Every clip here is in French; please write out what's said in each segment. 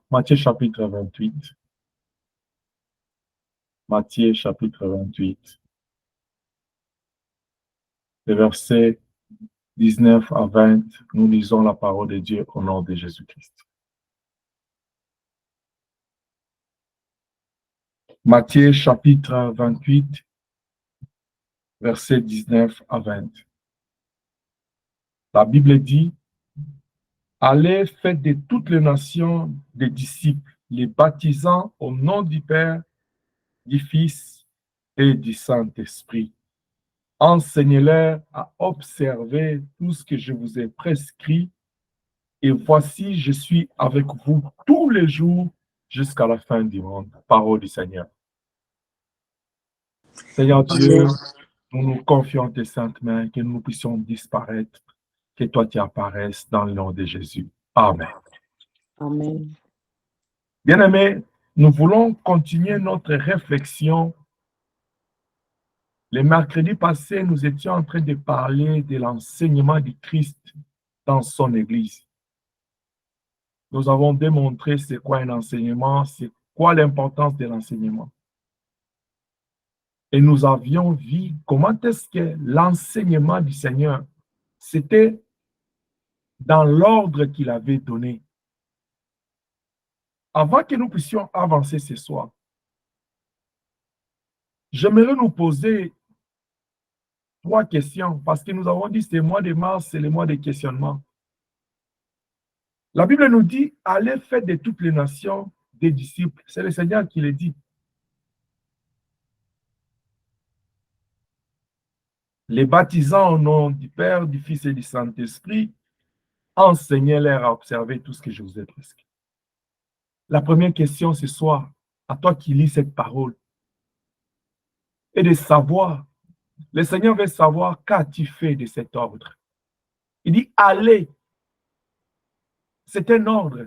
Matthieu chapitre 28. Matthieu chapitre 28. Les versets 19 à 20, nous lisons la parole de Dieu au nom de Jésus-Christ. Matthieu chapitre 28, versets 19 à 20. La Bible dit, allez, faites de toutes les nations des disciples, les baptisant au nom du Père, du Fils et du Saint-Esprit. Enseignez-leur à observer tout ce que je vous ai prescrit. Et voici, je suis avec vous tous les jours jusqu'à la fin du monde. Parole du Seigneur. Seigneur Dieu, Amen. nous nous confions en tes saintes mains, que nous puissions disparaître, que toi tu apparaisses dans le nom de Jésus. Amen. Amen. Bien-aimés, nous voulons continuer notre réflexion. Les mercredis passés, nous étions en train de parler de l'enseignement du Christ dans son Église. Nous avons démontré c'est quoi un enseignement, c'est quoi l'importance de l'enseignement. Et nous avions vu comment est-ce que l'enseignement du Seigneur, c'était dans l'ordre qu'il avait donné. Avant que nous puissions avancer ce soir, j'aimerais nous poser 3 questions, parce que nous avons dit que c'est le mois de mars, c'est le mois des questionnements. La Bible nous dit, allez faire de toutes les nations des disciples. C'est le Seigneur qui le dit. Les baptisant au nom du Père, du Fils et du Saint-Esprit, enseignez-leur à observer tout ce que je vous ai prescrit. La première question ce soir, à toi qui lis cette parole, est de savoir, le Seigneur veut savoir qu'as-tu fait de cet ordre. Il dit, allez, c'est un ordre.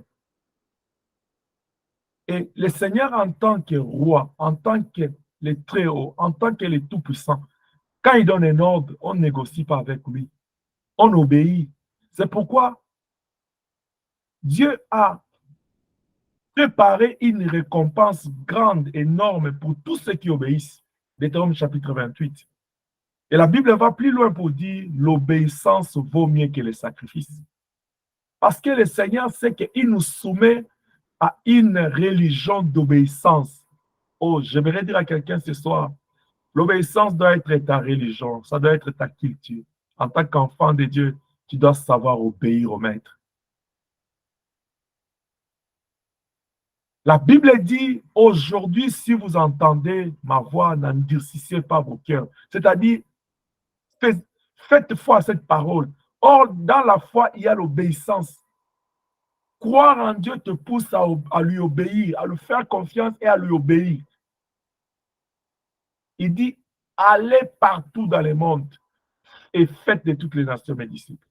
Et le Seigneur en tant que roi, en tant que le Très-Haut, en tant que le Tout-Puissant, quand il donne un ordre, on ne négocie pas avec lui. On obéit. C'est pourquoi Dieu a préparé une récompense grande, énorme pour tous ceux qui obéissent. Deutéronome chapitre 28. Et la Bible va plus loin pour dire l'obéissance vaut mieux que le sacrifice. Parce que le Seigneur sait qu'il nous soumet à une religion d'obéissance. Oh, j'aimerais dire à quelqu'un ce soir, l'obéissance doit être ta religion, ça doit être ta culture. En tant qu'enfant de Dieu, tu dois savoir obéir au Maître. La Bible dit, aujourd'hui, si vous entendez ma voix, n'endurcissez pas vos cœurs. C'est-à-dire, faites foi à cette parole. Or, dans la foi, il y a l'obéissance. Croire en Dieu te pousse à lui obéir, à lui faire confiance et à lui obéir. Il dit, allez partout dans le monde et faites de toutes les nations mes disciples.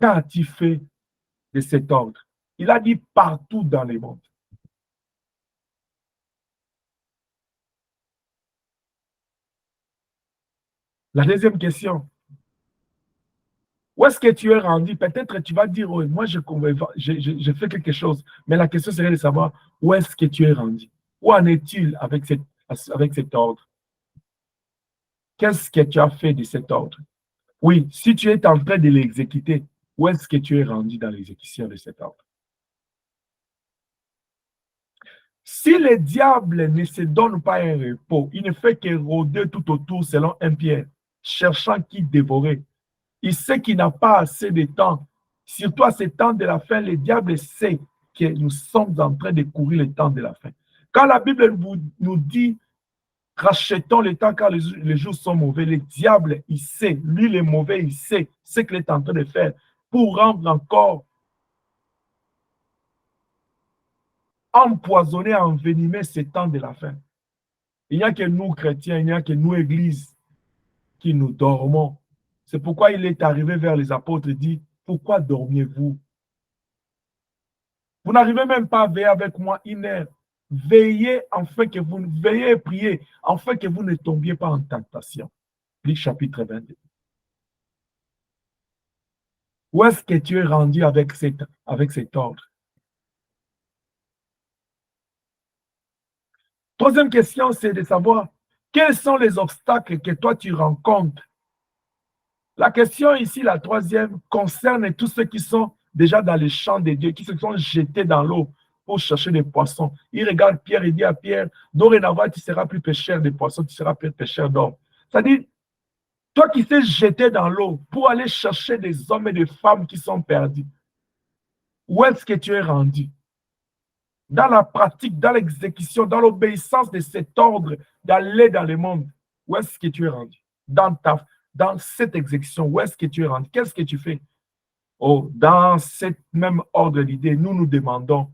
Qu'as-tu fait de cet ordre? Il a dit partout dans le monde. La deuxième question, où est-ce que tu es rendu? Peut-être tu vas dire, oui, moi je fais quelque chose, mais la question serait de savoir où est-ce que tu es rendu? Où en est-il avec cet ordre? Qu'est-ce que tu as fait de cet ordre? Oui, si tu es en train de l'exécuter, où est-ce que tu es rendu dans l'exécution de cet ordre? Si le diable ne se donne pas un repos, il ne fait que rôder tout autour selon un Pierre, cherchant qui dévorer. Il sait qu'il n'a pas assez de temps. Surtout à ce temps de la fin, le diable sait que nous sommes en train de courir le temps de la fin. Quand la Bible nous dit rachetons le temps car les jours sont mauvais, le diable, il sait, lui le mauvais, il sait ce qu'il est en train de faire pour rendre encore empoisonner, envenimer ce temps de la fin. Il n'y a que nous, chrétiens, il n'y a que nous, églises, qui nous dormons. C'est pourquoi il est arrivé vers les apôtres et dit, pourquoi dormiez-vous? Vous n'arrivez même pas à veiller avec moi une heure. Veillez veillez et priez, afin que vous ne tombiez pas en tentation. Luc chapitre 22. Où est-ce que tu es rendu avec cet ordre? Troisième question, c'est de savoir quels sont les obstacles que toi tu rencontres. La question ici, la troisième, concerne tous ceux qui sont déjà dans les champs de Dieu, qui se sont jetés dans l'eau pour chercher des poissons. Il regarde Pierre et dit à Pierre, dorénavant, tu seras plus pêcheur de poissons, tu seras plus pêcheur d'hommes. C'est-à-dire, toi qui t'es jeté dans l'eau pour aller chercher des hommes et des femmes qui sont perdus, où est-ce que tu es rendu? Dans la pratique, dans l'exécution, dans l'obéissance de cet ordre d'aller dans le monde, où est-ce que tu es rendu? Dans cette exécution, où est-ce que tu es rendu? Qu'est-ce que tu fais? Oh, dans cette même ordre d'idée, nous nous demandons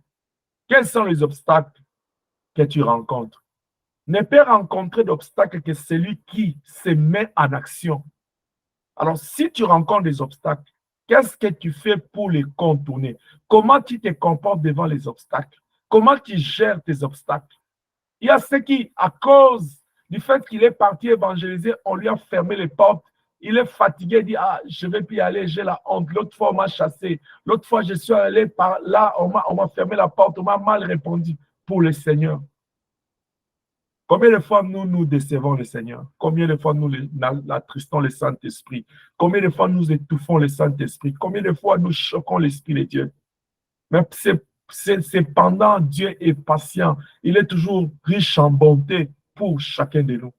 quels sont les obstacles que tu rencontres. Ne peut rencontrer d'obstacles que celui qui se met en action. Alors, si tu rencontres des obstacles, qu'est-ce que tu fais pour les contourner? Comment tu te comportes devant les obstacles? Comment tu gères tes obstacles? Il y a ceux qui, à cause du fait qu'il est parti évangéliser, on lui a fermé les portes. Il est fatigué, il dit, ah, je ne vais plus y aller, j'ai la honte. L'autre fois, on m'a chassé. L'autre fois, je suis allé par là, on m'a fermé la porte, on m'a mal répondu pour le Seigneur. Combien de fois nous nous décevons le Seigneur? Combien de fois nous attristons le Saint-Esprit? Combien de fois nous étouffons le Saint-Esprit? Combien de fois nous choquons l'Esprit de Dieu? Mais cependant, Dieu est patient. Il est toujours riche en bonté pour chacun de nous.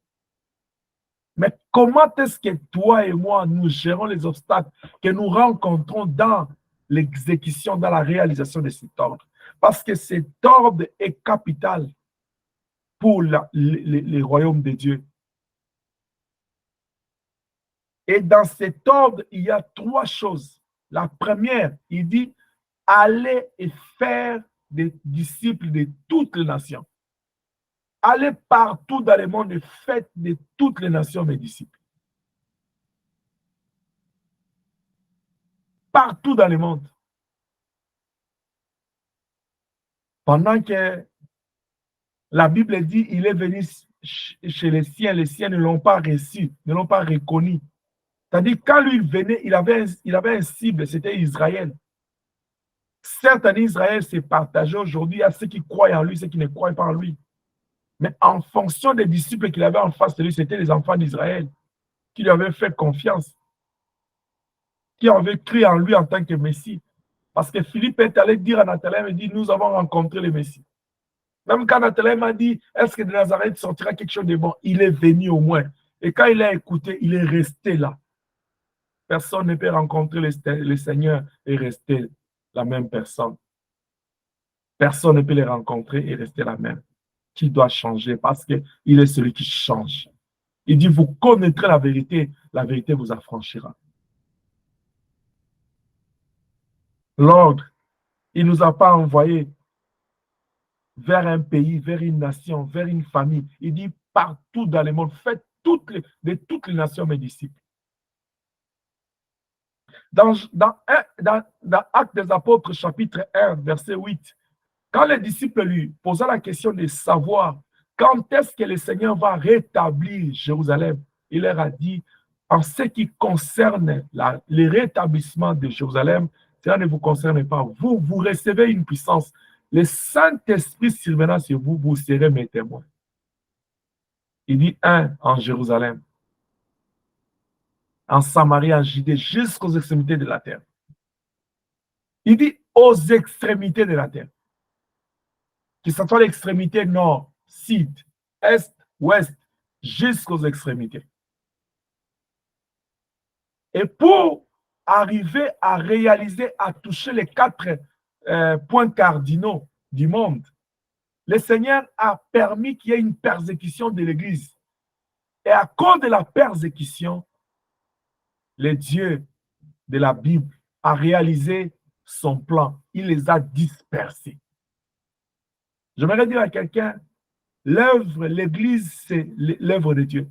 Mais comment est-ce que toi et moi, nous gérons les obstacles que nous rencontrons dans l'exécution, dans la réalisation de cet ordre? Parce que cet ordre est capital pour les royaumes de Dieu. Et dans cet ordre, il y a trois choses. La première, il dit, allez et faire des disciples de toutes les nations. Allez partout dans le monde et faites de toutes les nations mes disciples. Partout dans le monde. Pendant que la Bible dit, il est venu chez les siens ne l'ont pas reçu, ne l'ont pas reconnu. C'est-à-dire, quand lui venait, il avait un cible, c'était Israël. Certes, en Israël, c'est partagé aujourd'hui. Il y a ceux qui croient en lui, ceux qui ne croient pas en lui. Mais en fonction des disciples qu'il avait en face de lui, c'était les enfants d'Israël qui lui avaient fait confiance, qui avaient cru en lui en tant que Messie. Parce que Philippe est allé dire à Nathanaël, il dit, nous avons rencontré le Messie. Même quand Nathanaël m'a dit, est-ce que de Nazareth sortira quelque chose de bon? Il est venu au moins. Et quand il a écouté, il est resté là. Personne ne peut rencontrer le Seigneur et rester la même personne. Personne ne peut les rencontrer et rester la même. Qui doit changer parce qu'il est celui qui change. Il dit, vous connaîtrez la vérité vous affranchira. L'ordre, il ne nous a pas envoyés vers un pays, vers une nation, vers une famille. Il dit, partout dans le monde, faites de toutes les nations mes disciples. Dans Actes des Apôtres, chapitre 1, verset 8, quand les disciples lui posaient la question de savoir quand est-ce que le Seigneur va rétablir Jérusalem, il leur a dit, en ce qui concerne le rétablissement de Jérusalem, cela ne vous concerne pas. Vous recevez une puissance. Le Saint-Esprit survenant sur vous, vous serez mes témoins. Il dit en Jérusalem, en Samarie, en Judée, jusqu'aux extrémités de la terre. Il dit aux extrémités de la terre. Que ce soit l'extrémité nord, sud, est, ouest, jusqu'aux extrémités. Et pour arriver à réaliser, à toucher les 4 points cardinaux du monde, le Seigneur a permis qu'il y ait une persécution de l'Église. Et à cause de la persécution, le Dieu de la Bible a réalisé son plan. Il les a dispersés. J'aimerais dire à quelqu'un, l'œuvre, l'Église, c'est l'œuvre de Dieu.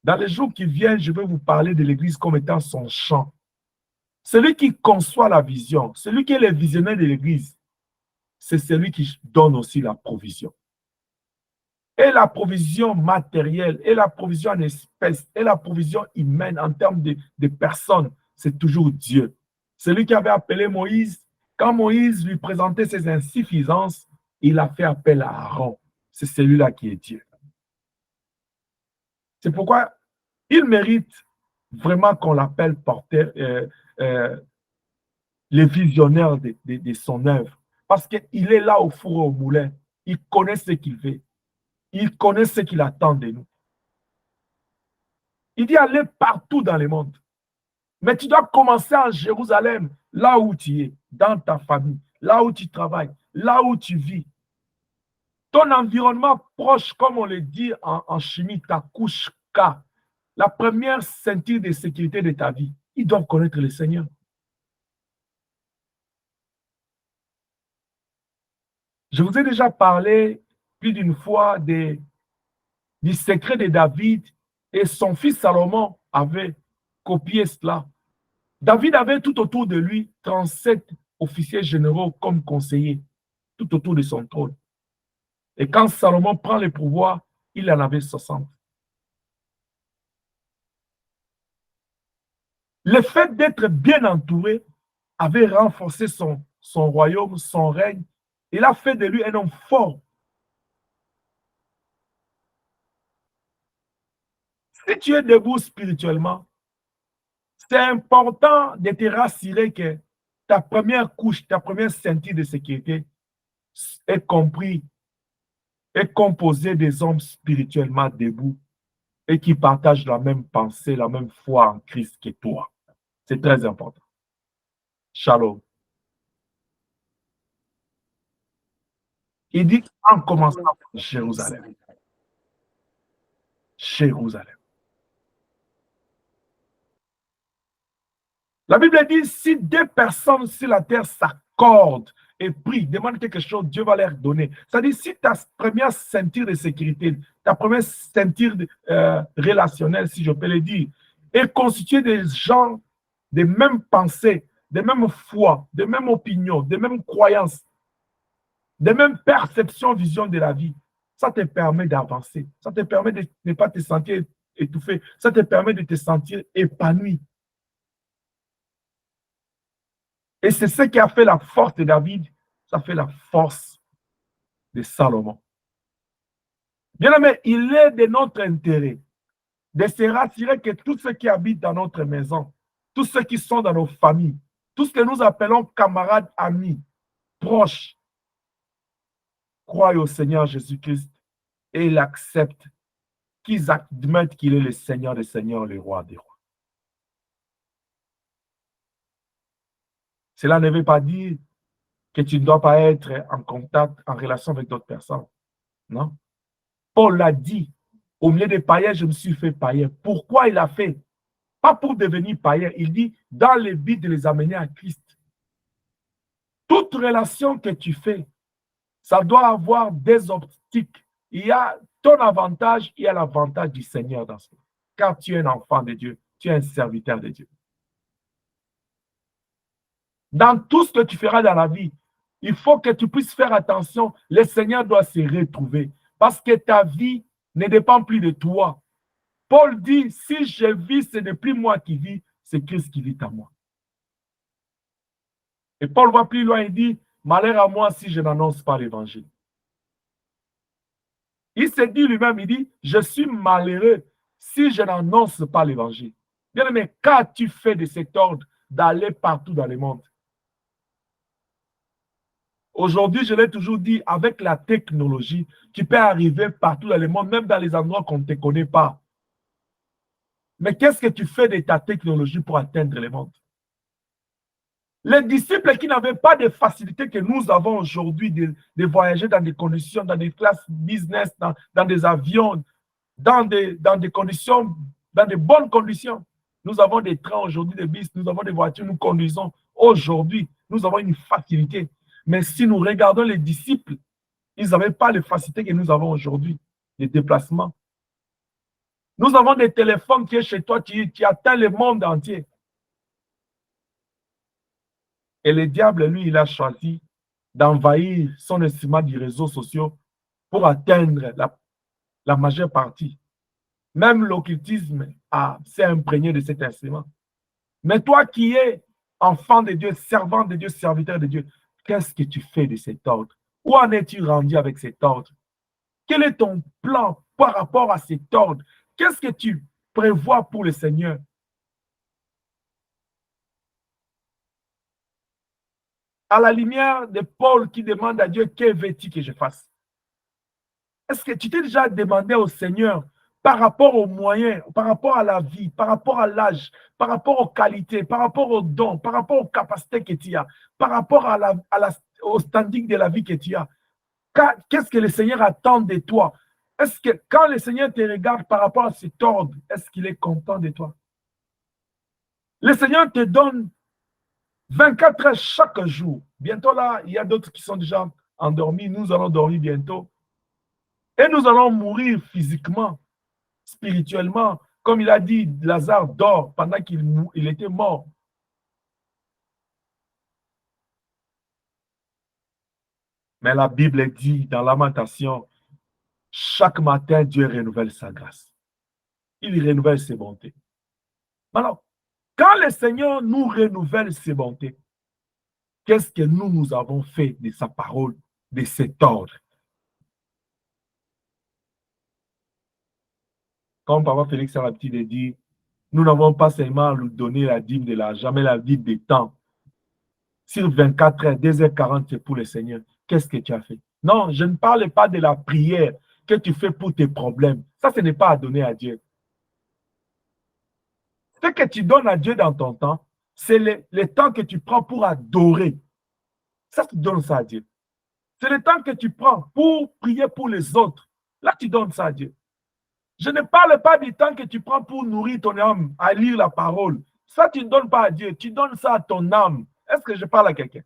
Dans les jours qui viennent, je vais vous parler de l'Église comme étant son champ. Celui qui conçoit la vision, celui qui est le visionnaire de l'Église, c'est celui qui donne aussi la provision. Et la provision matérielle, et la provision en espèces, et la provision humaine en termes de personnes, c'est toujours Dieu. Celui qui avait appelé Moïse, quand Moïse lui présentait ses insuffisances, il a fait appel à Aaron. c'est celui-là qui est Dieu. C'est pourquoi il mérite vraiment qu'on l'appelle porteur, le visionnaire de son œuvre. Parce qu'il est là au four et au moulin. Il connaît ce qu'il fait. Il connaît ce qu'il attend de nous. Il dit aller partout dans le monde. Mais tu dois commencer en Jérusalem, là où tu es, dans ta famille, là où tu travailles, là où tu vis. Ton environnement proche, comme on le dit en chimie, ta couche K, la première ceinture de sécurité de ta vie, ils doivent connaître le Seigneur. Je vous ai déjà parlé plus d'une fois du secret de David et son fils Salomon avait copié cela. David avait tout autour de lui 37 officiers généraux comme conseillers, tout autour de son trône. Et quand Salomon prend le pouvoir, il en avait 60. Le fait d'être bien entouré avait renforcé son royaume, son règne. Il a fait de lui un homme fort. Si tu es debout spirituellement, c'est important de te rassurer que ta première couche, ta première ceinture de sécurité est compris, est composée des hommes spirituellement debout et qui partagent la même pensée, la même foi en Christ que toi. C'est très important. Shalom. Il dit en commençant par Jérusalem. Jérusalem. La Bible dit, si deux personnes sur la terre s'accordent et prient, demandent quelque chose, Dieu va leur donner. C'est-à-dire, si ta première ceinture de sécurité, ta première ceinture relationnelle, si je peux le dire, est constituée des gens des mêmes pensées, des mêmes foi, des mêmes opinions, des mêmes croyances, des mêmes perceptions, visions de la vie, ça te permet d'avancer. Ça te permet de ne pas te sentir étouffé. Ça te permet de te sentir épanoui. Et c'est ce qui a fait la force de David, ça fait la force de Salomon. Bien aimé, il est de notre intérêt de se rassurer que tous ceux qui habitent dans notre maison, tous ceux qui sont dans nos familles, tout ce que nous appelons camarades, amis, proches, croient au Seigneur Jésus-Christ et ils acceptent, qu'ils admettent qu'il est le Seigneur des Seigneurs, le Roi des Rois. Cela ne veut pas dire que tu ne dois pas être en contact, en relation avec d'autres personnes. Non. Paul l'a dit, au milieu des païens, je me suis fait païen. Pourquoi il a fait? Pas pour devenir païen. Il dit, dans le but de les amener à Christ. Toute relation que tu fais, ça doit avoir des optiques. Il y a ton avantage, il y a l'avantage du Seigneur dans ce. Car tu es un enfant de Dieu, tu es un serviteur de Dieu. Dans tout ce que tu feras dans la vie, il faut que tu puisses faire attention. Le Seigneur doit se retrouver parce que ta vie ne dépend plus de toi. Paul dit, si je vis, ce n'est plus moi qui vis, c'est Christ qui vit en moi. Et Paul va plus loin, il dit, malheur à moi si je n'annonce pas l'évangile. Il se dit lui-même, il dit, je suis malheureux si je n'annonce pas l'évangile. Bien aimé, qu'as-tu fait de cet ordre d'aller partout dans le monde? Aujourd'hui, je l'ai toujours dit, avec la technologie, tu peux arriver partout dans le monde, même dans les endroits qu'on ne te connaît pas. Mais qu'est-ce que tu fais de ta technologie pour atteindre le monde? Les disciples qui n'avaient pas de facilité que nous avons aujourd'hui de voyager dans des conditions, dans des classes business, dans des avions, dans des conditions, dans de bonnes conditions. Nous avons des trains aujourd'hui, des bus, nous avons des voitures, nous conduisons. Aujourd'hui, nous avons une facilité. Mais si nous regardons les disciples, ils n'avaient pas les facilités que nous avons aujourd'hui, les déplacements. Nous avons des téléphones qui sont chez toi, qui atteignent le monde entier. Et le diable, lui, il a choisi d'envahir son instrument des réseaux sociaux pour atteindre la majeure partie. Même l'occultisme s'est imprégné de cet instrument. Mais toi qui es enfant de Dieu, servant de Dieu, serviteur de Dieu, qu'est-ce que tu fais de cet ordre? Où en es-tu rendu avec cet ordre? Quel est ton plan par rapport à cet ordre? Qu'est-ce que tu prévois pour le Seigneur? À la lumière de Paul qui demande à Dieu, que veux-tu que je fasse? Est-ce que tu t'es déjà demandé au Seigneur par rapport aux moyens, par rapport à la vie, par rapport à l'âge, par rapport aux qualités, par rapport aux dons, par rapport aux capacités que tu as, par rapport au standing de la vie que tu as? Qu'est-ce que le Seigneur attend de toi? Est-ce que quand le Seigneur te regarde par rapport à cet ordre, est-ce qu'il est content de toi? Le Seigneur te donne 24 heures chaque jour. Bientôt là, il y a d'autres qui sont déjà endormis. Nous allons dormir bientôt. Et nous allons mourir physiquement, spirituellement. Comme il a dit, Lazare dort pendant qu'il était mort. Mais la Bible dit dans Lamentation, chaque matin, Dieu renouvelle sa grâce. Il renouvelle ses bontés. Alors, quand le Seigneur nous renouvelle ses bontés, qu'est-ce que nous avons fait de sa parole, de cet ordre? Comme Papa Félix Sarabti dit, nous n'avons pas seulement à lui donner la dîme de l'argent, mais la dîme des temps. Sur 24 heures, 2h40, c'est pour le Seigneur. Qu'est-ce que tu as fait? Non, je ne parle pas de la prière que tu fais pour tes problèmes. Ça, ce n'est pas à donner à Dieu. Ce que tu donnes à Dieu dans ton temps, c'est le temps que tu prends pour adorer. Ça, tu donnes ça à Dieu. C'est le temps que tu prends pour prier pour les autres. Là, tu donnes ça à Dieu. Je ne parle pas du temps que tu prends pour nourrir ton âme, à lire la parole. Ça, tu ne donnes pas à Dieu. Tu donnes ça à ton âme. Est-ce que je parle à quelqu'un?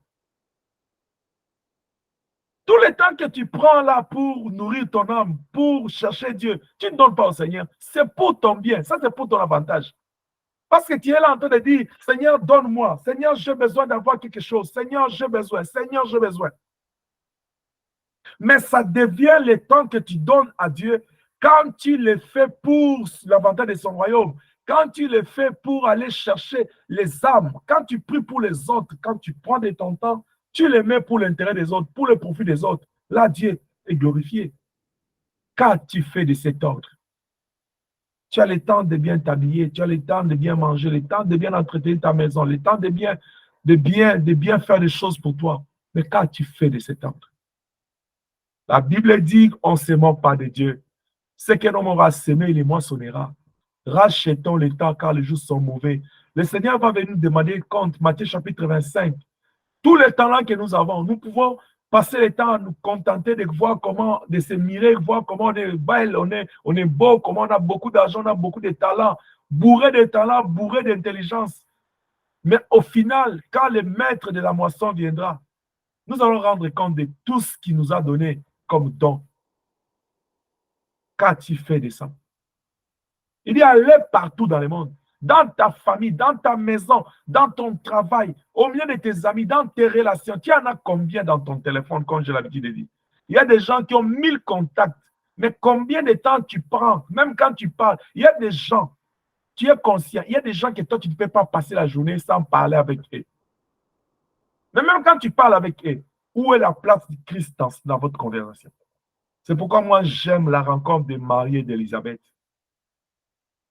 Tout le temps que tu prends là pour nourrir ton âme, pour chercher Dieu, tu ne donnes pas au Seigneur. C'est pour ton bien. Ça, c'est pour ton avantage. Parce que tu es là en train de dire, Seigneur, donne-moi. Seigneur, j'ai besoin d'avoir quelque chose. Seigneur, j'ai besoin. Seigneur, j'ai besoin. Mais ça devient le temps que tu donnes à Dieu quand tu le fais pour l'avantage de son royaume, quand tu le fais pour aller chercher les âmes, quand tu pries pour les autres, quand tu prends de ton temps, tu les mets pour l'intérêt des autres, pour le profit des autres. Là, Dieu est glorifié. Qu'as-tu fait de cet ordre? Tu as le temps de bien t'habiller, tu as le temps de bien manger, le temps de bien entretenir ta maison, le temps de bien faire des choses pour toi. Mais qu'as-tu fait de cet ordre? La Bible dit on ne se moque pas de Dieu. Ce que l'homme aura semé, il moissonnera. Rachetons le temps car les jours sont mauvais. Le Seigneur va venir nous demander compte. Matthieu chapitre 25. Tous les temps-là que nous avons, nous pouvons passer le temps à nous contenter de voir comment, de se mirer, voir comment on est belle, on est beau, comment on a beaucoup d'argent, on a beaucoup de talents, bourré de talents, bourré d'intelligence. Mais au final, quand le maître de la moisson viendra, nous allons rendre compte de tout ce qu'il nous a donné comme don. Qu'as-tu fait de ça? Il dit allez partout dans le monde, dans ta famille, dans ta maison, dans ton travail, au milieu de tes amis, dans tes relations. Tu en as combien dans ton téléphone, comme j'ai l'habitude de dire? Il y a des gens qui ont 1000 contacts, mais combien de temps tu prends, même quand tu parles? Il y a des gens, tu es conscient, il y a des gens que toi, tu ne peux pas passer la journée sans parler avec eux. Mais même quand tu parles avec eux, où est la place du Christ dans votre conversation? C'est pourquoi moi, j'aime la rencontre de Marie et d'Élisabeth.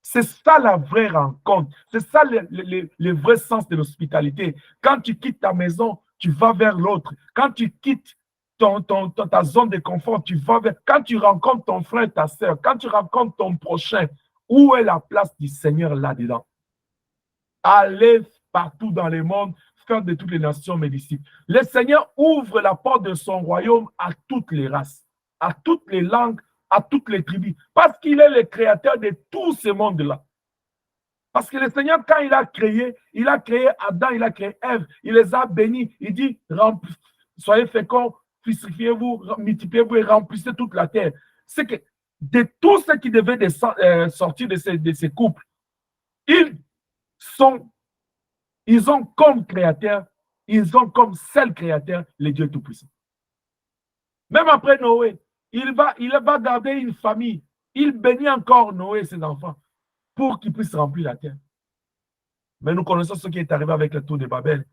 C'est ça la vraie rencontre. C'est ça le vrai sens de l'hospitalité. Quand tu quittes ta maison, tu vas vers l'autre. Quand tu quittes ta zone de confort, tu vas vers... Quand tu rencontres ton frère, ta soeur, quand tu rencontres ton prochain, où est la place du Seigneur là-dedans? Allez partout dans le monde, faire de toutes les nations mes disciples. Le Seigneur ouvre la porte de son royaume à toutes les races, à toutes les langues, à toutes les tribus, parce qu'il est le créateur de tout ce monde-là. Parce que le Seigneur, quand il a créé Adam, il a créé Ève, il les a bénis. Il dit, soyez féconds, fructifiez-vous, multipliez-vous et remplissez toute la terre. C'est que de tout ce qui devait sortir de ces couples, ils ont comme créateur, ils ont comme seul créateur le Dieu Tout-Puissant. Même après Noé, il va garder une famille. Il bénit encore Noé et ses enfants pour qu'ils puissent remplir la terre. Mais nous connaissons ce qui est arrivé avec la tour de Babel.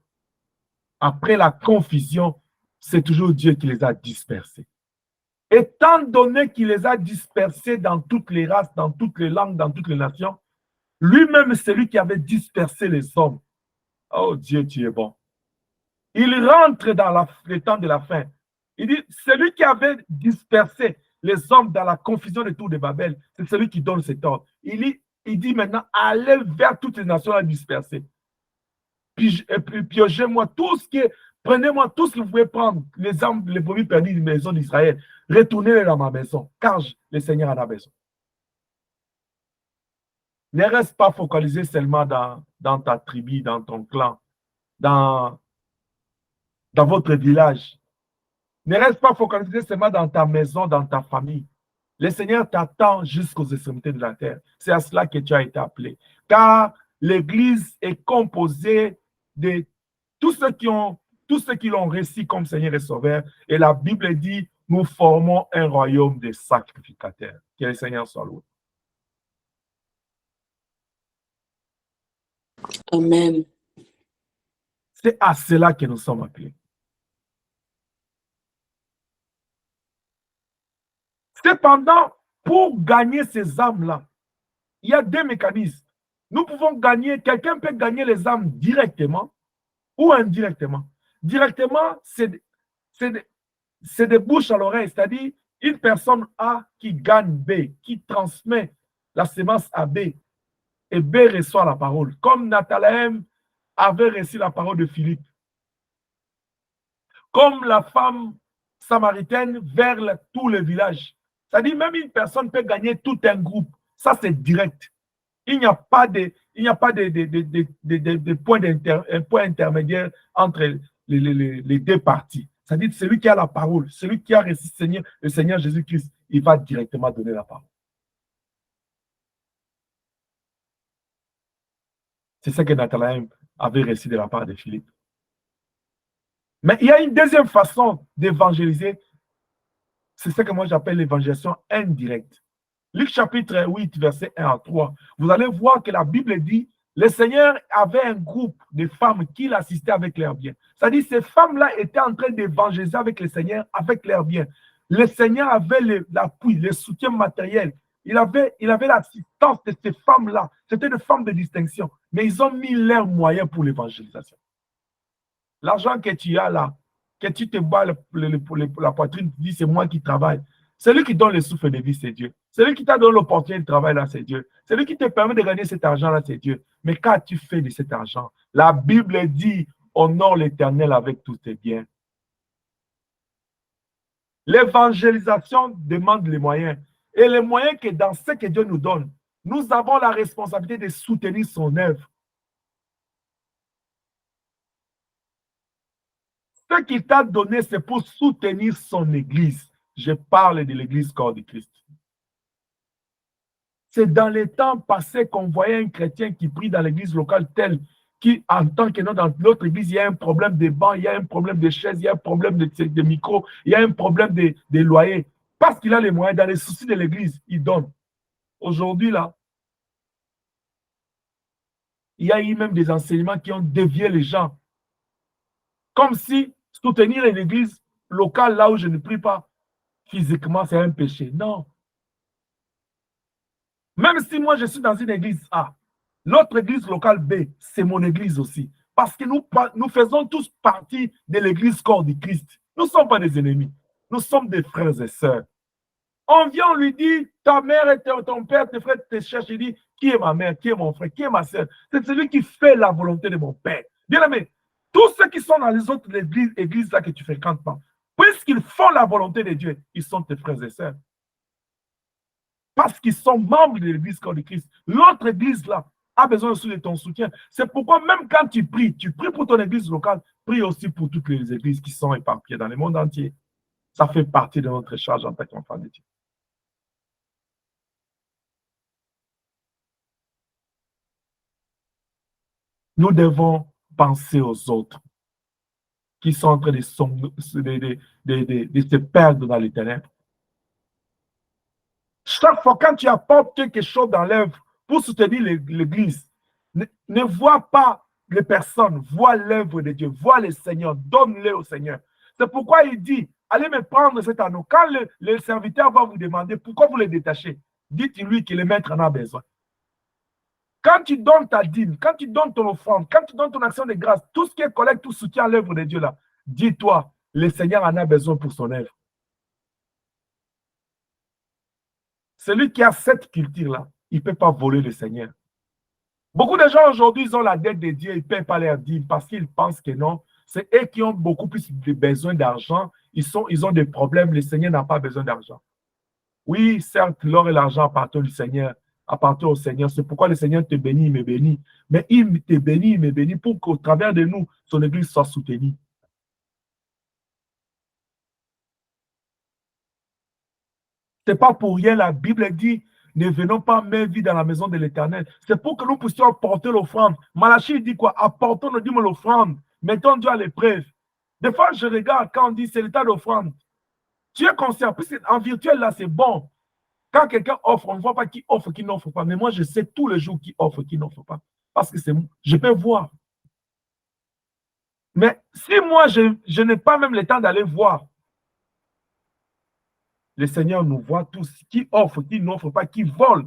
Après la confusion, c'est toujours Dieu qui les a dispersés. Étant donné qu'il les a dispersés dans toutes les races, dans toutes les langues, dans toutes les nations, lui-même, c'est lui qui avait dispersé les hommes. Oh Dieu, tu es bon. Il rentre dans le temps de la fin. Il dit, celui qui avait dispersé les hommes dans la confusion de tour de Babel, c'est celui qui donne cet ordre. Il dit maintenant, allez vers toutes les nations à disperser. Piogez-moi tout ce qui est, prenez-moi tout ce que vous pouvez prendre, les âmes, les brebis perdues de la maison d'Israël, retournez-les dans ma maison, car le Seigneur en a besoin. Ne reste pas focalisé seulement dans ta tribu, dans ton clan, dans votre village. Ne reste pas focalisé seulement dans ta maison, dans ta famille. Le Seigneur t'attend jusqu'aux extrémités de la terre. C'est à cela que tu as été appelé. Car l'Église est composée de tous ceux qui l'ont reçu comme Seigneur et Sauveur. Et la Bible dit, nous formons un royaume de sacrificateurs. Que le Seigneur soit loué. Amen. C'est à cela que nous sommes appelés. Cependant, pour gagner ces âmes-là, il y a deux mécanismes. Nous pouvons gagner, quelqu'un peut gagner les âmes directement ou indirectement. Directement, c'est des bouches à l'oreille, c'est-à-dire une personne A qui gagne B, qui transmet la sémence à B, et B reçoit la parole, comme Nathanaël avait reçu la parole de Philippe. Comme la femme samaritaine vers tout le village. C'est-à-dire même une personne peut gagner tout un groupe. Ça, c'est direct. Il n'y a pas de point intermédiaire entre les deux parties. C'est-à-dire celui qui a la parole, celui qui a reçu le Seigneur Jésus-Christ, il va directement donner la parole. C'est ça que Nathanaël avait reçu de la part de Philippe. Mais il y a une deuxième façon d'évangéliser. C'est ce que moi j'appelle l'évangélisation indirecte. Luc chapitre 8, verset 1 à 3. Vous allez voir que la Bible dit, le Seigneur avait un groupe de femmes qui l'assistaient avec leurs biens. C'est-à-dire ces femmes-là étaient en train d'évangéliser avec le Seigneur, avec leurs biens. Le Seigneur avait l'appui, le soutien matériel. Il avait l'assistance de ces femmes-là. C'était des femmes de distinction. Mais ils ont mis leurs moyens pour l'évangélisation. L'argent que tu as là, que tu te bats la poitrine, tu dis c'est moi qui travaille. Celui qui donne le souffle de vie, c'est Dieu. Celui qui t'a donné l'opportunité de travail là, c'est Dieu. Celui qui te permet de gagner cet argent là, c'est Dieu. Mais quand tu fais de cet argent, la Bible dit honore l'Éternel avec tous tes biens. L'évangélisation demande les moyens. Et les moyens que dans ce que Dieu nous donne, nous avons la responsabilité de soutenir son œuvre. Ce qu'il t'a donné, c'est pour soutenir son église. Je parle de l'église corps de Christ. C'est dans les temps passés qu'on voyait un chrétien qui prie dans l'église locale telle qui, en tant que dans l'autre église, il y a un problème de bancs, il y a un problème de chaises, il y a un problème de micro, il y a un problème de loyer. Parce qu'il a les moyens, dans les soucis de l'église, il donne. Aujourd'hui, là, il y a eu même des enseignements qui ont dévié les gens. Comme si soutenir une église locale là où je ne prie pas physiquement, c'est un péché. Non. Même si moi je suis dans une église A, l'autre église locale B, c'est mon église aussi. Parce que nous faisons tous partie de l'église corps du Christ. Nous ne sommes pas des ennemis. Nous sommes des frères et sœurs. On vient, on lui dit, ta mère et ton père, tes frères te cherchent. Il dit, qui est ma mère, qui est mon frère, qui est ma sœur? C'est celui qui fait la volonté de mon père. Bien aimé, tous ceux qui sont dans les autres églises là que tu ne fréquentes pas, puisqu'ils font la volonté de Dieu, ils sont tes frères et sœurs. Parce qu'ils sont membres de l'église corps de Christ. L'autre église là a besoin aussi de ton soutien. C'est pourquoi même quand tu pries pour ton église locale, prie aussi pour toutes les églises qui sont éparpillées dans le monde entier. Ça fait partie de notre charge en tant qu'enfant de Dieu. Nous devons penser aux autres qui sont en train de se perdre dans les ténèbres. Chaque fois quand tu apportes quelque chose dans l'œuvre pour soutenir l'église, ne vois pas les personnes, vois l'œuvre de Dieu, vois le Seigneur, donne-le au Seigneur. C'est pourquoi il dit, allez me prendre cet anneau. Quand le serviteur va vous demander pourquoi vous le détachez, dites-lui que le maître en a besoin. Quand tu donnes ta dîme, quand tu donnes ton offrande, quand tu donnes ton action de grâce, tout ce qui est collecte, tout soutien à l'œuvre de Dieu là, dis-toi, le Seigneur en a besoin pour son œuvre. Celui qui a cette culture-là, il ne peut pas voler le Seigneur. Beaucoup de gens aujourd'hui, ils ont la dette de Dieu, ils ne paient pas leur dîme parce qu'ils pensent que non. C'est eux qui ont beaucoup plus de besoin d'argent. Ils ont des problèmes. Le Seigneur n'a pas besoin d'argent. Oui, certes, l'or et l'argent appartiennent du Seigneur, appartiennent au Seigneur. C'est pourquoi le Seigneur te bénit, il me bénit. Mais il te bénit, il me bénit pour qu'au travers de nous, son Église soit soutenue. Ce n'est pas pour rien, la Bible dit, ne venons pas main vide dans la maison de l'Éternel. C'est pour que nous puissions apporter l'offrande. Malachie dit quoi? Apportons nous dit l'offrande. Mettons Dieu à l'épreuve. Des fois, je regarde quand on dit c'est l'état d'offrande. Tu es conscient, puisqu'en virtuel, là, c'est bon. Quand quelqu'un offre, on ne voit pas qui offre, qui n'offre pas. Mais moi, je sais tous les jours qui offre, qui n'offre pas. Parce que c'est moi. Je peux voir. Mais si moi, je n'ai pas même le temps d'aller voir, le Seigneur nous voit tous. Qui offre, qui n'offre pas, qui vole.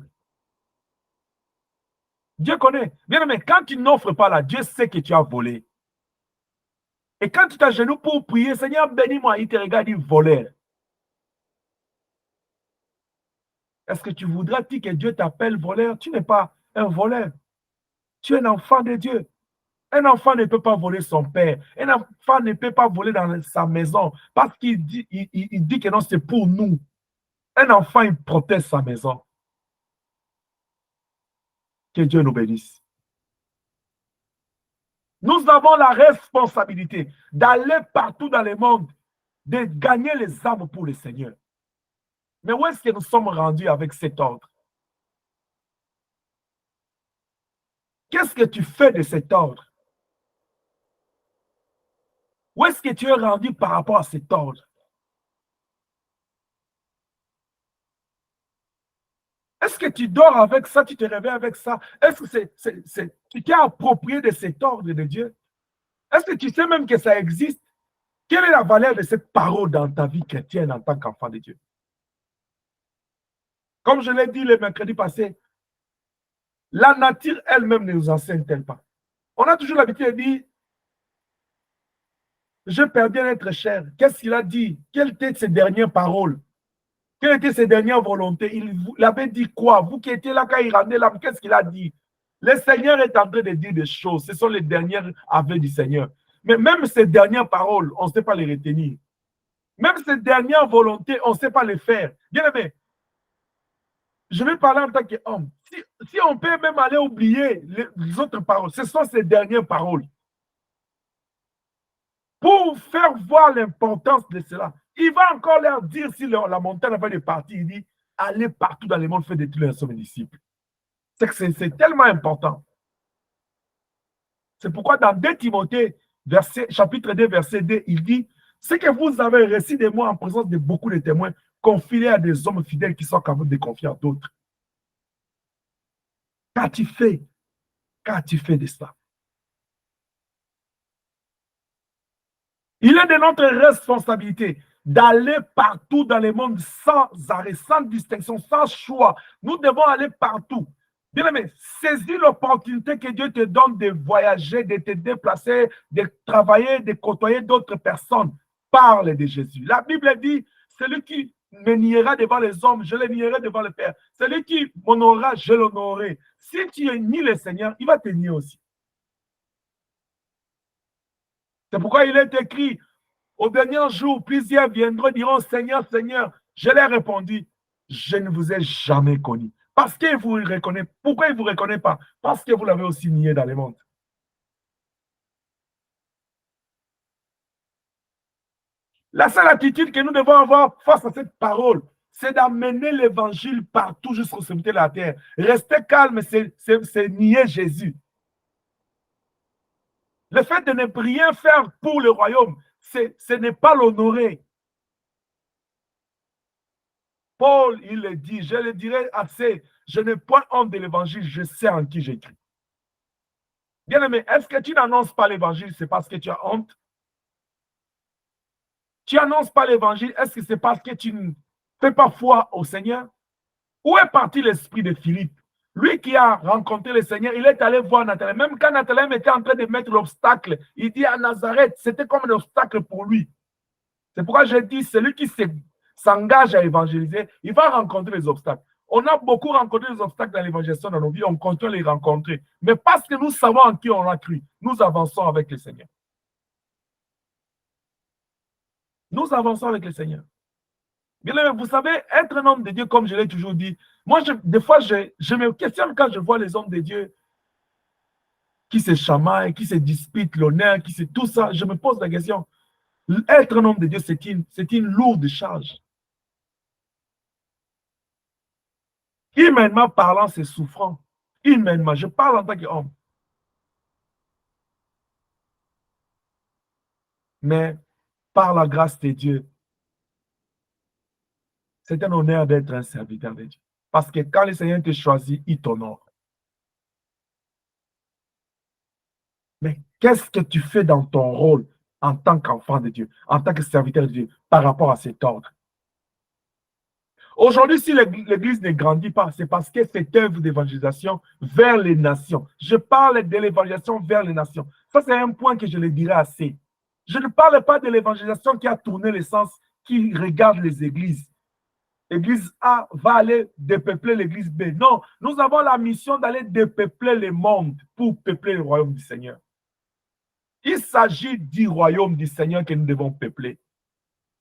Dieu connaît. Bien, mais quand tu n'offres pas là, Dieu sait que tu as volé. Et quand tu t'agenouilles pour prier, Seigneur, bénis-moi, il te regarde, il voleur. Est-ce que tu voudras dire que Dieu t'appelle voleur? Tu n'es pas un voleur. Tu es un enfant de Dieu. Un enfant ne peut pas voler son père. Un enfant ne peut pas voler dans sa maison parce qu'il dit, il dit que non, c'est pour nous. Un enfant, il protège sa maison. Que Dieu nous bénisse. Nous avons la responsabilité d'aller partout dans le monde, de gagner les âmes pour le Seigneur. Mais où est-ce que nous sommes rendus avec cet ordre? Qu'est-ce que tu fais de cet ordre? Où est-ce que tu es rendu par rapport à cet ordre? Est-ce que tu dors avec ça, tu te réveilles avec ça? Est-ce que tu t'es approprié de cet ordre de Dieu? Est-ce que tu sais même que ça existe? Quelle est la valeur de cette parole dans ta vie chrétienne en tant qu'enfant de Dieu? Comme je l'ai dit le mercredi passé, la nature elle-même ne nous enseigne-t-elle pas? On a toujours l'habitude de dire, je perds bien être cher. Qu'est-ce qu'il a dit? Quelles étaient ses dernières paroles? Quelles étaient ses dernières volontés? Il avait dit quoi? Vous qui étiez là quand il rendait l'âme, qu'est-ce qu'il a dit? Le Seigneur est en train de dire des choses. Ce sont les dernières aveux du Seigneur. Mais même ces dernières paroles, on ne sait pas les retenir. Même ces dernières volontés, on ne sait pas les faire. Bien aimé, je vais parler en tant qu'homme. Si on peut même aller oublier les autres paroles, ce sont ces dernières paroles. Pour faire voir l'importance de cela, il va encore leur dire, si la montagne avait des parties, il dit, allez partout dans le monde, faites de tous les mes disciples. C'est tellement important. C'est pourquoi dans 2 Timothée, chapitre 2, verset 2, il dit, ce que vous avez reçu de moi en présence de beaucoup de témoins, confiez à des hommes fidèles qui sont capables de confier à d'autres. Qu'as-tu fait? Qu'as-tu fait de cela? Il est de notre responsabilité d'aller partout dans le monde sans arrêt, sans distinction, sans choix. Nous devons aller partout. Bien aimé, saisis l'opportunité que Dieu te donne de voyager, de te déplacer, de travailler, de côtoyer d'autres personnes. Parle de Jésus. La Bible dit, celui qui me niera devant les hommes, je le nierai devant le Père. Celui qui m'honorera, je l'honorerai. Si tu nies le Seigneur, il va te nier aussi. C'est pourquoi il est écrit, au dernier jour, plusieurs viendront et diront, Seigneur, Seigneur, je leur ai répondu, je ne vous ai jamais connu. Parce qu'il vous reconnaît. Pourquoi il ne vous reconnaît pas? Parce que vous l'avez aussi nié dans le monde. La seule attitude que nous devons avoir face à cette parole, c'est d'amener l'évangile partout jusqu'au sommet de la terre. Rester calme, c'est nier Jésus. Le fait de ne rien faire pour le royaume, ce n'est pas l'honorer. Paul, il le dit, je le dirai assez, je n'ai point honte de l'évangile, je sais en qui j'écris. Bien aimé, est-ce que tu n'annonces pas l'évangile, c'est parce que tu as honte? Tu n'annonces pas l'évangile, est-ce que c'est parce que tu ne fais pas foi au Seigneur? Où est parti l'esprit de Philippe? Lui qui a rencontré le Seigneur, il est allé voir Nathanaël. Même quand Nathanaël était en train de mettre l'obstacle, il dit à Nazareth, c'était comme un obstacle pour lui. C'est pourquoi j'ai dit, celui qui s'engage à évangéliser, il va rencontrer les obstacles. On a beaucoup rencontré les obstacles dans l'évangélisation dans nos vies, on continue à les rencontrer. Mais parce que nous savons en qui on a cru, nous avançons avec le Seigneur. Nous avançons avec le Seigneur. Bien, vous savez, être un homme de Dieu, comme je l'ai toujours dit, moi, des fois, je me questionne quand je vois les hommes de Dieu qui se chamaillent, qui se disputent l'honneur, tout ça. Je me pose la question, être un homme de Dieu, c'est une lourde charge. Humainement parlant, c'est souffrant. Humainement, je parle en tant qu'homme. Mais par la grâce de Dieu, c'est un honneur d'être un serviteur de Dieu. Parce que quand le Seigneur te choisit, il t'honore. Mais qu'est-ce que tu fais dans ton rôle en tant qu'enfant de Dieu, en tant que serviteur de Dieu, par rapport à cet ordre? Aujourd'hui, si l'Église ne grandit pas, c'est parce que cette œuvre d'évangélisation vers les nations. Je parle de l'évangélisation vers les nations. Ça, c'est un point que je le dirai assez. Je ne parle pas de l'évangélisation qui a tourné l'essence, qui regarde les églises. L'église A va aller dépeupler l'église B. Non, nous avons la mission d'aller dépeupler le monde pour peupler le royaume du Seigneur. Il s'agit du royaume du Seigneur que nous devons peupler.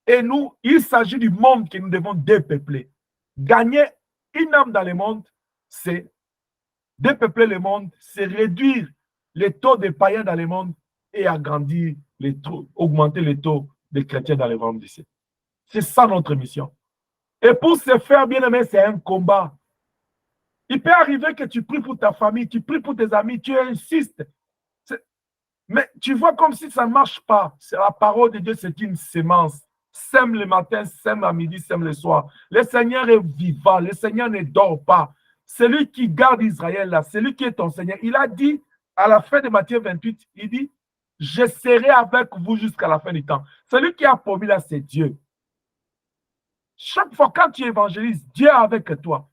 Et nous, il s'agit du monde que nous devons dépeupler. Gagner une âme dans le monde, c'est dépeupler le monde, c'est réduire les taux de païens dans le monde et agrandir les taux, augmenter les taux de chrétiens dans le royaume du Seigneur. C'est ça notre mission. Et pour se faire bien aimer, c'est un combat. Il peut arriver que tu pries pour ta famille, tu pries pour tes amis, tu insistes. Mais tu vois comme si ça ne marche pas. C'est la parole de Dieu, c'est une sémence. Sème le matin, sème à midi, sème le soir. Le Seigneur est vivant, le Seigneur ne dort pas. Celui qui garde Israël là, celui qui est ton Seigneur, il a dit à la fin de Matthieu 28, il dit, je serai avec vous jusqu'à la fin du temps. Celui qui a promis là, c'est Dieu. Chaque fois quand tu évangélises, Dieu est avec toi.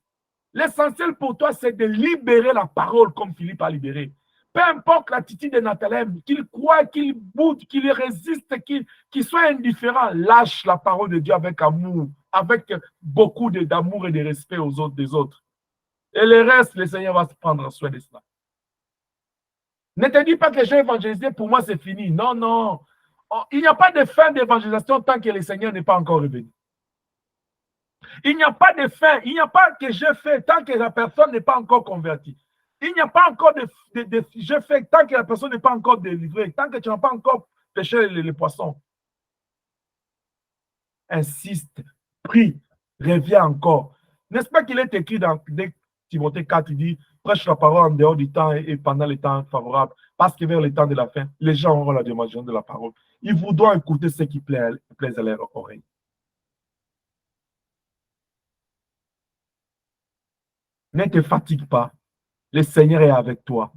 L'essentiel pour toi, c'est de libérer la parole comme Philippe a libéré. Peu importe l'attitude de Nathanaël, qu'il croit, qu'il boude, qu'il résiste, qu'il soit indifférent, lâche la parole de Dieu avec amour, avec beaucoup d'amour et de respect aux autres des autres. Et le reste, le Seigneur va se prendre soin de cela. Ne te dis pas que j'ai évangélisé, pour moi c'est fini. Non, non. Il n'y a pas de fin d'évangélisation tant que le Seigneur n'est pas encore revenu. Il n'y a pas de fin, il n'y a pas que je fais tant que la personne n'est pas encore convertie. Il n'y a pas encore de je fais tant que la personne n'est pas encore délivrée, tant que tu n'as pas encore pêché les poissons. Insiste, prie, reviens encore. N'est-ce pas qu'il est écrit dans Timothée 4, il dit, prêche la parole en dehors du temps et pendant les temps favorables, parce que vers le temps de la fin, les gens auront la démonstration de la parole. Ils voudront écouter ce qui plaît à leurs oreilles. Ne te fatigue pas. Le Seigneur est avec toi.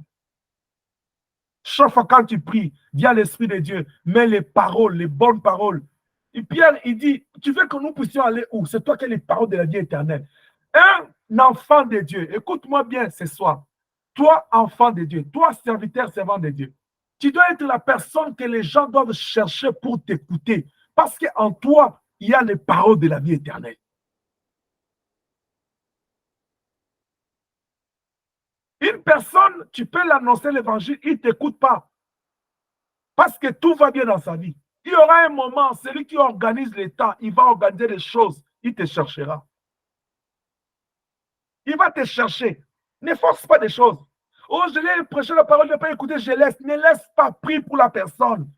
Chaque fois quand tu pries, dis à l'Esprit de Dieu, mets les paroles, les bonnes paroles. Et Pierre, il dit, tu veux que nous puissions aller où? C'est toi qui as les paroles de la vie éternelle. Un enfant de Dieu, écoute-moi bien ce soir. Toi, enfant de Dieu, toi, serviteur, servant de Dieu, tu dois être la personne que les gens doivent chercher pour t'écouter. Parce qu'en toi, il y a les paroles de la vie éternelle. Une personne, tu peux l'annoncer l'évangile, il ne t'écoute pas. Parce que tout va bien dans sa vie. Il y aura un moment, celui qui organise les temps, il va organiser les choses, il te cherchera. Il va te chercher. Ne force pas des choses. Oh, je l'ai prêché la parole, je n'ai pas écouté, je laisse. Ne laisse pas, prie pour la personne.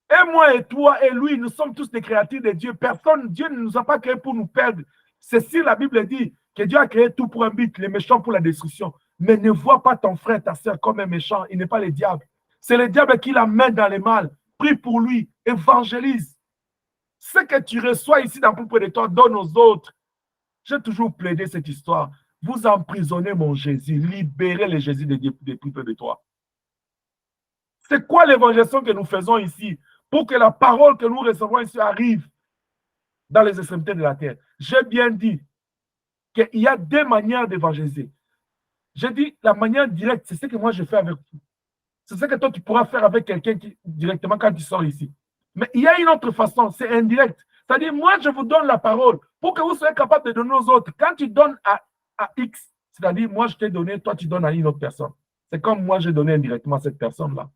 Et moi et toi et lui, nous sommes tous des créatures de Dieu. Personne, Dieu ne nous a pas créés pour nous perdre. C'est si la Bible dit que Dieu a créé tout pour un but, les méchants pour la destruction. Mais ne vois pas ton frère, ta soeur comme un méchant. Il n'est pas le diable. C'est le diable qui la met dans les mal. Prie pour lui, évangélise. Ce que tu reçois ici dans plus de toi, donne aux autres. J'ai toujours plaidé cette histoire. Vous emprisonnez mon Jésus, libérez le Jésus des plus de toi. C'est quoi l'évangélisation que nous faisons ici? pour que la parole que nous recevons ici arrive dans les extrémités de la terre. J'ai bien dit qu'il y a deux manières d'évangéliser. J'ai dit la manière directe, c'est ce que moi je fais avec vous. C'est ce que toi tu pourras faire avec quelqu'un directement quand tu sors ici. Mais il y a une autre façon, c'est indirect. C'est-à-dire, moi je vous donne la parole pour que vous soyez capable de donner aux autres. Quand tu donnes à X, c'est-à-dire, moi je t'ai donné, toi tu donnes à une autre personne. C'est comme moi j'ai donné indirectement à cette personne-là.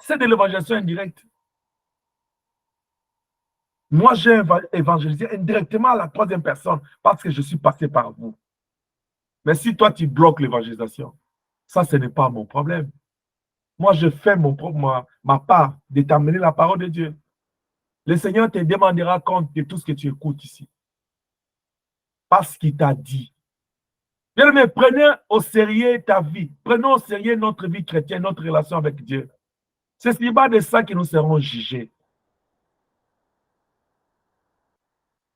C'est de l'évangélisation indirecte. Moi, j'ai évangélisé indirectement à la troisième personne parce que je suis passé par vous. Mais si toi, tu bloques l'évangélisation, ça, ce n'est pas mon problème. Moi, je fais ma part de t'amener la parole de Dieu. Le Seigneur te demandera compte de tout ce que tu écoutes ici. Parce qu'il t'a dit. Bien-aimé, prenez au sérieux ta vie. Prenez au sérieux notre vie chrétienne, notre relation avec Dieu. C'est pas de ça que nous serons jugés.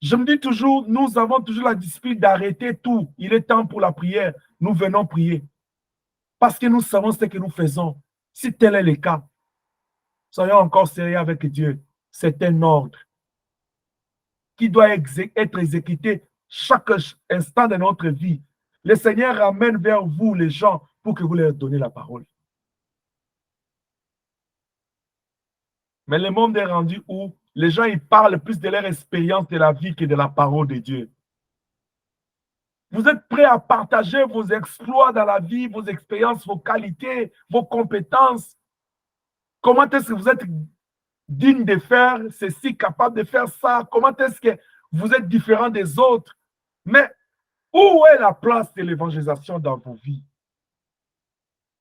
Je me dis toujours, nous avons toujours la discipline d'arrêter tout. Il est temps pour la prière. Nous venons prier. Parce que nous savons ce que nous faisons. Si tel est le cas, soyons encore sérieux avec Dieu. C'est un ordre qui doit être exécuté chaque instant de notre vie. Le Seigneur ramène vers vous les gens pour que vous leur donnez la parole. Mais le monde est rendu où les gens ils parlent plus de leur expérience de la vie que de la parole de Dieu. Vous êtes prêts à partager vos exploits dans la vie, vos expériences, vos qualités, vos compétences. Comment est-ce que vous êtes digne de faire ceci, capable de faire ça? Comment est-ce que vous êtes différent des autres? Mais où est la place de l'évangélisation dans vos vies?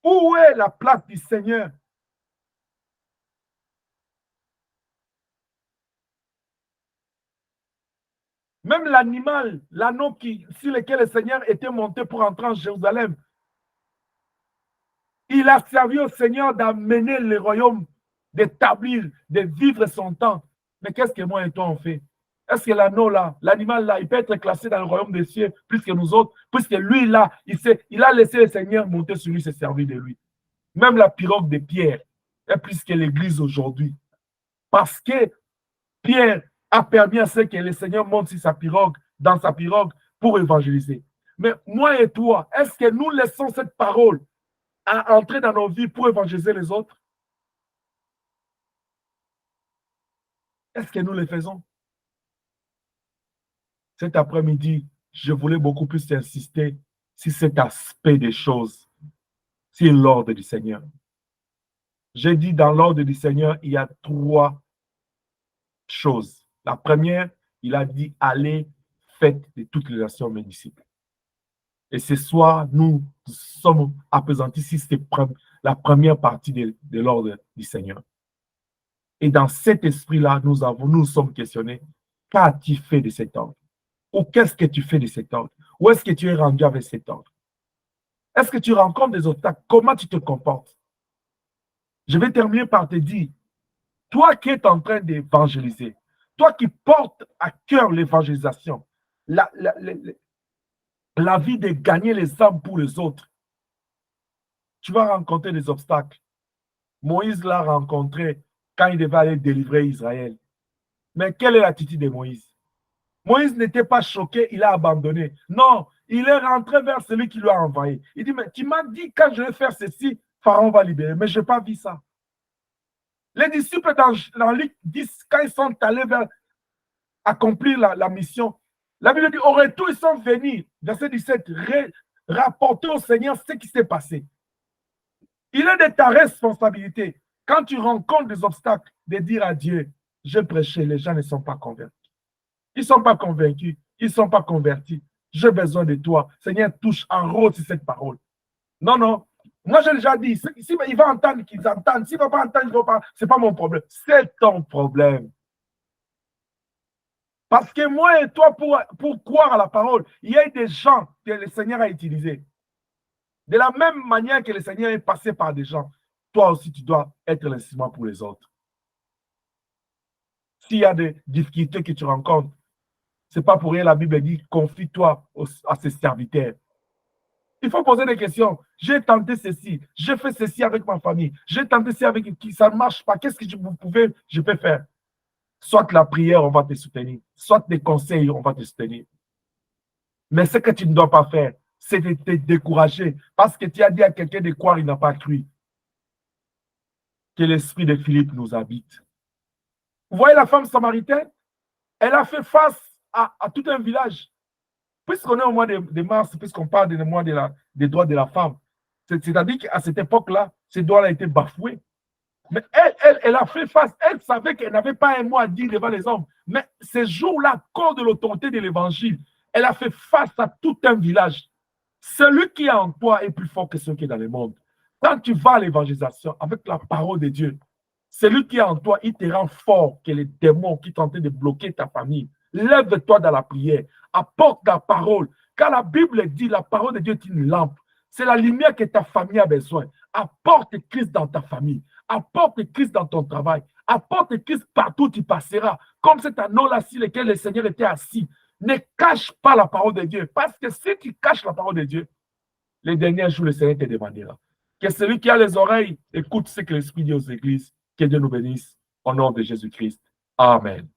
Où est la place du Seigneur? Même l'animal, l'anneau sur lequel le Seigneur était monté pour entrer en Jérusalem, il a servi au Seigneur d'amener le royaume, d'établir, de vivre son temps. Mais qu'est-ce que moi et toi on fait? Est-ce que l'anneau là, l'animal là, il peut être classé dans le royaume des cieux plus que nous autres, puisque lui là, il a laissé le Seigneur monter sur lui, se servir de lui. Même la pirogue de Pierre est plus que l'Église aujourd'hui. Parce que Pierre a permis à ce que le Seigneur monte sur sa pirogue, dans sa pirogue, pour évangéliser. Mais moi et toi, est-ce que nous laissons cette parole à entrer dans nos vies pour évangéliser les autres? Est-ce que nous le faisons? Cet après-midi, je voulais beaucoup plus insister sur cet aspect des choses, sur l'ordre du Seigneur. J'ai dit dans l'ordre du Seigneur, il y a trois choses. La première, il a dit, allez, faites de toutes les nations mes disciples. Et ce soir, nous sommes appesantis si c'est la première partie de l'ordre du Seigneur. Et dans cet esprit-là, nous sommes questionnés, qu'as-tu fait de cet ordre? Ou qu'est-ce que tu fais de cet ordre? Où est-ce que tu es rendu avec cet ordre? Est-ce que tu rencontres des obstacles? Comment tu te comportes? Je vais terminer par te dire, toi qui es en train d'évangéliser, toi qui portes à cœur l'évangélisation, la vie de gagner les âmes pour les autres, tu vas rencontrer des obstacles. Moïse l'a rencontré quand il devait aller délivrer Israël. Mais quelle est l'attitude de Moïse? Moïse n'était pas choqué, il a abandonné. Non, il est rentré vers celui qui lui a envoyé. Il dit, mais tu m'as dit quand je vais faire ceci, Pharaon va libérer. Mais je n'ai pas vu ça. Les disciples dans Luc 10, quand ils sont allés vers accomplir la mission, la Bible dit, au retour, ils sont venus, verset 17, rapporter au Seigneur ce qui s'est passé. Il est de ta responsabilité, quand tu rencontres des obstacles, de dire à Dieu, je prêchais, les gens ne sont pas convertis. Ils ne sont pas convaincus, ils ne sont pas convertis. J'ai besoin de toi. Seigneur, touche en rôle sur cette parole. Non, non. Moi, j'ai déjà dit, si il va entendre, qu'ils entendent. S'il ne va pas entendre, il ne va pas. Ce n'est pas mon problème. C'est ton problème. Parce que moi et toi, pour croire à la parole, il y a des gens que le Seigneur a utilisés. De la même manière que le Seigneur est passé par des gens, toi aussi, tu dois être l'instrument pour les autres. S'il y a des difficultés que tu rencontres, ce n'est pas pour rien la Bible dit, confie-toi à ses serviteurs. Il faut poser des questions. J'ai tenté ceci, j'ai fait ceci avec ma famille, j'ai tenté ceci avec qui, ça ne marche pas. Qu'est-ce que je peux faire? Soit la prière, on va te soutenir. Soit des conseils, on va te soutenir. Mais ce que tu ne dois pas faire, c'est de te décourager parce que tu as dit à quelqu'un de croire, il n'a pas cru. Que l'esprit de Philippe nous habite. Vous voyez la femme samaritaine? Elle a fait face à tout un village. Puisqu'on est au mois de mars, puisqu'on parle du mois des droits de la femme, c'est-à-dire qu'à cette époque-là, ces droits-là étaient bafoués. Mais elle a fait face. Elle savait qu'elle n'avait pas un mot à dire devant les hommes. Mais ces jours-là, à cause de l'autorité de l'évangile, elle a fait face à tout un village. Celui qui est en toi est plus fort que celui qui est dans le monde. Quand tu vas à l'évangélisation avec la parole de Dieu, celui qui est en toi, il te rend fort que les démons qui tentaient de bloquer ta famille. Lève-toi dans la prière, apporte la parole. Car la Bible dit, la parole de Dieu est une lampe. C'est la lumière que ta famille a besoin. Apporte Christ dans ta famille. Apporte Christ dans ton travail. Apporte Christ partout où tu passeras. Comme cet anneau-là sur lequel le Seigneur était assis. Ne cache pas la parole de Dieu. Parce que si tu caches la parole de Dieu, les derniers jours, le Seigneur te demandera. Que celui qui a les oreilles écoute ce que l'Esprit dit aux églises. Que Dieu nous bénisse. Au nom de Jésus-Christ. Amen.